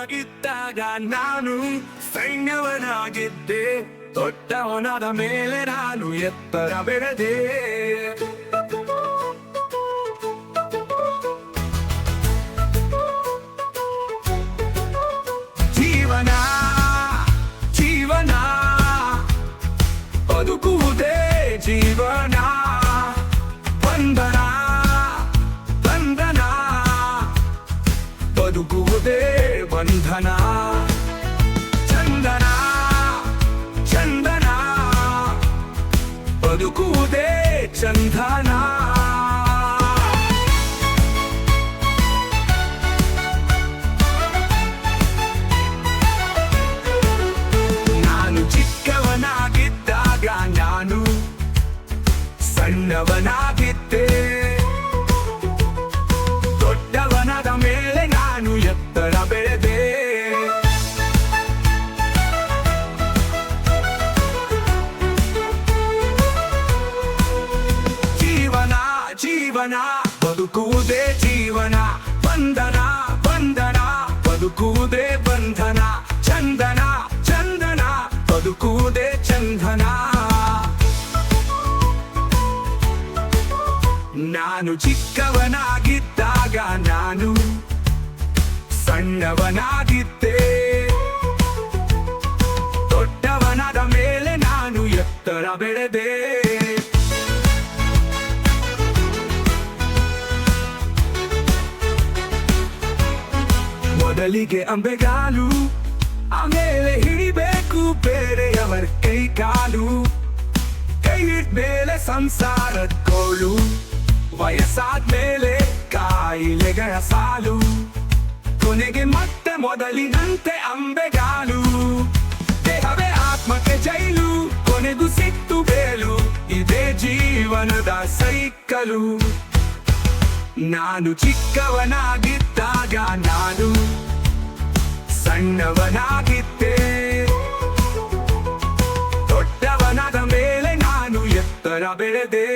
ಚಿಕ್ಕವನಾಗಿದ್ದಾಗ ನಾನು ಸೈನ್ಯವನಾಗಿದ್ದೆ, ದೊಡ್ಡವನಾದ ಮೇಲೆ ನಾನು ಎತ್ತರ ಬೆಳೆದೆ. ಜೀವನ ಜೀವನ ಬದುಕುವುದೇ ಜೀವನ, ಬಂಧನ ಬಂಧನ ಬದುಕುವುದೇ ಬಂಧನ. ಚಂದನ ಚಂದನ ಬದುಕುವುದೇ ಚಂದನ. ನಾನು ಚಿಕ್ಕವನಾಗಿದ್ದಾಗ ನಾನು ಸಣ್ಣವನಾಗಿದ್ದೆ, ದೊಡ್ಡವನಾದ ಮೇಲೆ ನಾನು ಎತ್ತರ ಬೆಳೆದೆ. ಜೀವನ ಜೀವನ ಬದುಕುವುದೇ ಜೀವನ, ಬಂಧನ ಬಂಧನ ಬದುಕುವುದೇ ಬಂಧನ. ಚಂದನ ಚಂದನ ಬದುಕುವುದೇ ಚಂದನ. ನಾನು ಚಿಕ್ಕವನಾಗಿದ್ದಾಗ ನಾನು ಸಣ್ಣವನಾಗಿದ್ದೆ, ದೊಡ್ಡವನಾದ ಮೇಲೆ ನಾನು ಎತ್ತರ ಬೆಳೆದೆ. ಮೊದಲಿಗೆ ಅಂಬೆಗಾಲು, ಆಮೇಲೆ ಹಿಡಿಬೇಕು ಬೇರೆಯವರ ಕೈ ಕಾಲು, ಕೈ ಇಟ್ಮೇಲೆ ಸಂಸಾರದ ಕೋಲು, ವಯಸ್ಸಾದ್ಮೇಲೆ ಕಾಯಿಲೆಗಳ ಸಾಲು, ಕೊನೆಗೆ ಮತ್ತೆ ಮೊದಲಿನಂತೆ ಅಂಬೆಗಾಲು. ದೇಹವೇ ಆತ್ಮಕ್ಕೆ ಜೈಲು, ಕೊನೆಗೂ ಸಿಟ್ಟು ಬೇಲು, ಇದೇ ಜೀವನದ ಸೈಕಲು. ನಾನು ಚಿಕ್ಕವನಾಗಿದ್ದಾಗ ನಾನು ಸಣ್ಣವನಾಗಿದ್ದೆ, ದೊಡ್ಡವನಾದ ಮೇಲೆ ನಾನು ಎತ್ತರ ಬೆಳೆದೆ.